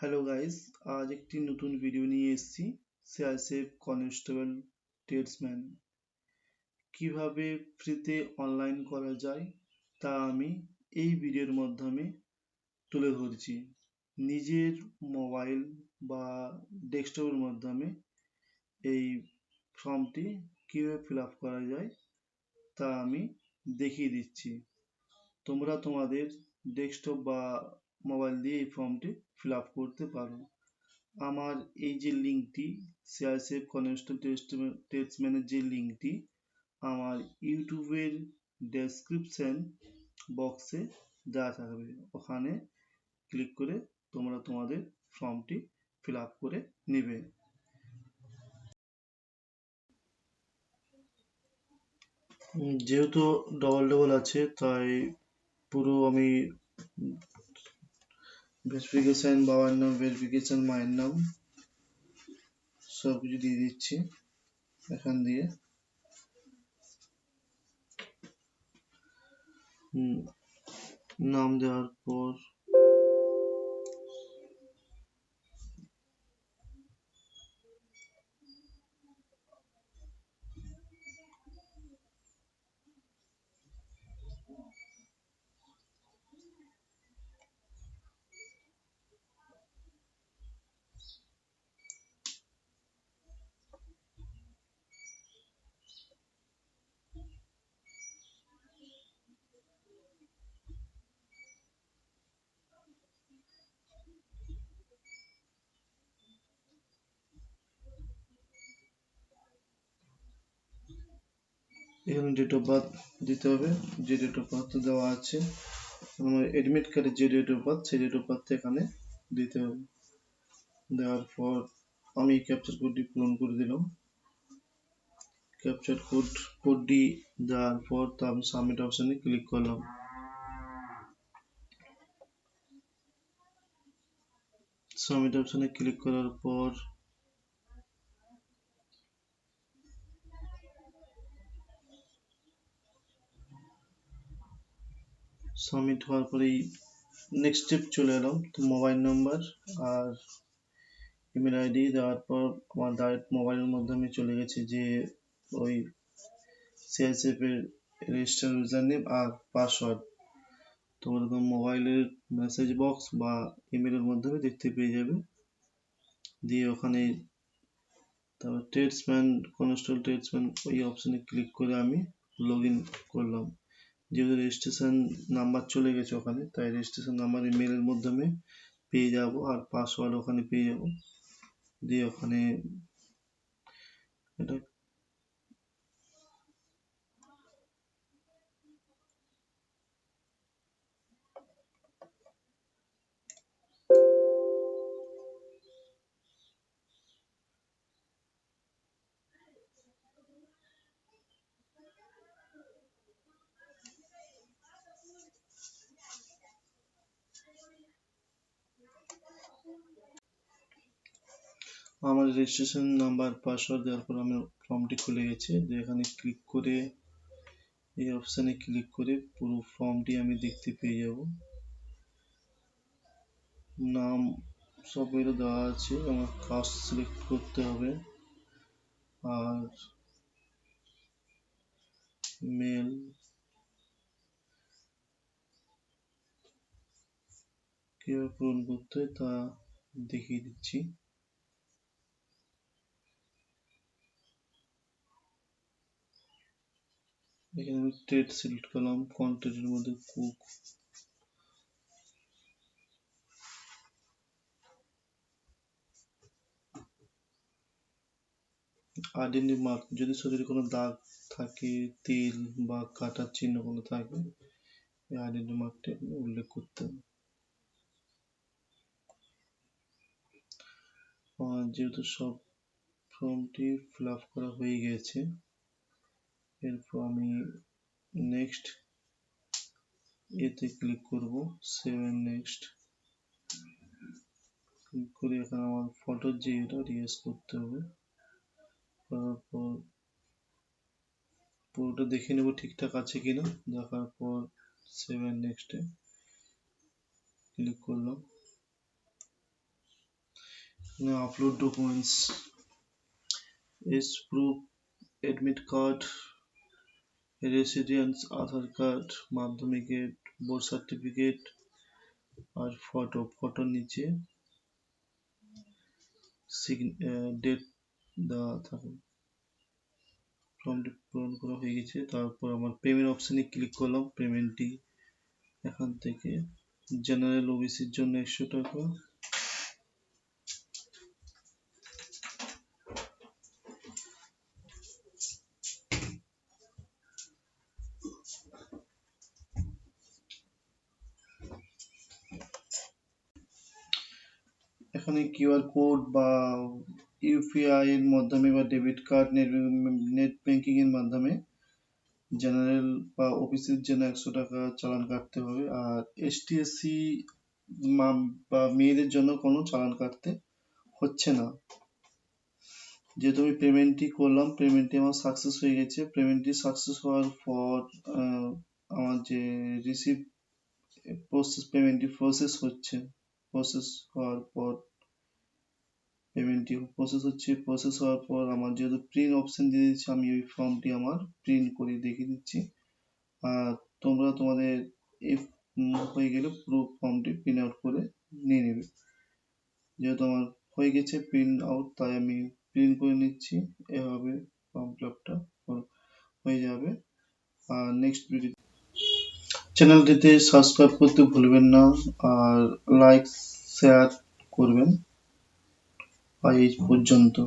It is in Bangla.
হ্যালো গাইস, আজ একটি নতুন ভিডিও নিয়ে এসেছি। সিআরপিএফ কনস্টেবল ট্রেডসম্যান কিভাবে ফ্রিতে অনলাইন করা যায় তা আমি এই ভিডিওর মাধ্যমে তুলে ধরছি। নিজের মোবাইল বা ডেস্কটপের মাধ্যমে এই ফর্মটি কিভাবে ফিল আপ করা যায় তা আমি দেখিয়ে দিচ্ছি। তোমরা তোমাদের ডেস্কটপ বা মোবাইল দিয়ে এই ফর্মটি ফিল আপ করতে পারো। আমার এই যে লিঙ্কটি সিআরপিএফ কনস্টেবল ট্রেডসম্যানের যে লিঙ্কটি আমার ইউটিউবের ডেসক্রিপশন বক্সে দেওয়া থাকবে, ওখানে ক্লিক করে তোমরা তোমাদের ফর্মটি ফিল আপ করে নেবে। যেহেতু ডবল ডবল আছে তাই পুরো আমি ভেরিফিকেশন বাবার নাম, ভেরিফিকেশন মায়ের নাম সব কিছু দিয়ে দিচ্ছি এখান দিয়ে। নাম দেওয়ার পর এখানে ডেট অফ বার্থ দিতে হবে, যে ডেট অফ বার্থ দেওয়া আছে আমার এডমিট কার্ডে যে ডেট অফ বার্থ সেই ডেট অফ বার্থ এখানে দিতে হবে। দেওয়ার পর আমি ক্যাপচার কোডটি পূরণ করে দিলাম। ক্যাপচার কোডটি দেওয়ার পর আমি সাবমিট অপশানে ক্লিক করলাম। সাবমিট অপশানে ক্লিক করার পর সাবমিট হওয়ার পরেই নেক্সট স্টেপ চলে এলাম। তো মোবাইল নাম্বার আর ইমেল আইডি দেওয়ার পর আমার ডাইরেক্ট মোবাইলের মধ্যে আমি চলে গেছি যে ওই সিআইএসএফ এর রেজিস্টার ইউজার নেম আর পাসওয়ার্ড তোমরা তো মোবাইলের মেসেজ বক্স বা ইমেলের মাধ্যমে দেখতে পেয়ে যাবে। দিয়ে ওখানে তারপর ট্রেডসম্যান কনস্টেবল ট্রেডসম্যান ওই অপশানে ক্লিক করে আমি লগ ইন করলাম। যেহেতু রেজিস্ট্রেশন নাম্বার চলে গেছে ওখানে, তাই রেজিস্ট্রেশন নাম্বার ইমেলের মাধ্যমে পেয়ে যাব আর পাসওয়ার্ড ওখানে পেয়ে যাব। দিয়ে ওখানে এটা আমার রেজিস্ট্রেশন নাম্বার পাসওয়ার্ড দেওয়ার পর আমার ফর্মটি খুলে গেছে। দিয়ে এখানে ক্লিক করে এই অপশানে ক্লিক করে পুরো ফর্মটি আমি দেখতে পেয়ে যাব। নাম সব এগুলো দেওয়া আছে, আমার কাস্ট সিলেক্ট করতে হবে আর মেল কিভাবে পূরণ করতে হয় তা দেখিয়ে দিচ্ছি। এখানে আমি ট্রেড সিলেক্ট করলাম, কন্টেন্টের মধ্যে কুক, আইডেন্টি মার্ক যদি শরীরে কোনো দাগ থাকে, তিল বা কাটার চিহ্ন কোনো থাকে, এই আইডেন্টি মার্কটা উল্লেখ করতে হবে। যেহেতু সব ফর্মটি ফিল আপ করা হয়ে গেছে, এরপর আমি নেক্সট এতে ক্লিক করব, সেভ এন্ড নেক্সট ক্লিক করে এখানে আমার ফটোর যে এটা রিয়েজ করতে হবে। করার পর পুরোটা দেখে নেব ঠিকঠাক আছে কিনা। দেখার পর সেভ এন্ড নেক্সটে ক্লিক করলাম। Now upload documents is proof, admit card, residence, Aadhaar card, মাধ্যমিকের বোর্ড সার্টিফিকেট আর ফটোর নিচে ডেট দেওয়া থাকে। ফর্মটি পূরণ করা হয়ে গেছে। তারপর আমার পেমেন্ট অপশানে ক্লিক করলাম। পেমেন্টটি এখান থেকে জেনারেল ওবিসির জন্য 100 টাকা, এখানে কিউআর কোড বা ইউপিআই এর মাধ্যমে বা ডেবিট কার্ড, নেট ব্যাংকিং এর মাধ্যমে জেনারেল বা অফিসের জন্য 100 টাকা চালান কাটতে হবে। আর এসটিএসসি বা মেয়েদের জন্য কোনো চালান কাটতে হচ্ছে না। যেহেতু আমি পেমেন্টটি করলাম, পেমেন্টটি আমার সাকসেস হয়ে গেছে। পেমেন্টটি সাকসেস হওয়ার পর আমার যে রিসিভ পেমেন্টটি প্রসেস হচ্ছে। প্রসেস হওয়ার পর পেমেন্টটি প্রসেস হচ্ছে। প্রসেস হওয়ার পর আমার যেহেতু প্রিন্ট অপশন দিয়ে দিচ্ছে, আমি ওই ফর্মটি আমার প্রিন্ট করে দেখিয়ে দিচ্ছি। আর তোমরা তোমাদের এই হয়ে গেলে পুরো ফর্মটি প্রিন্ট আউট করে নিয়ে নেবে। যেহেতু আমার হয়ে গেছে প্রিন্ট আউট, তাই আমি প্রিন্ট করে নিচ্ছি। এভাবে ফর্ম ফিল আপটা হয়ে যাবে। আর নেক্সট ভিডিও চ্যানেলটিতে সাবস্ক্রাইব করতে ভুলবেন না, আর লাইক শেয়ার করবেন। এই পর্যন্ত।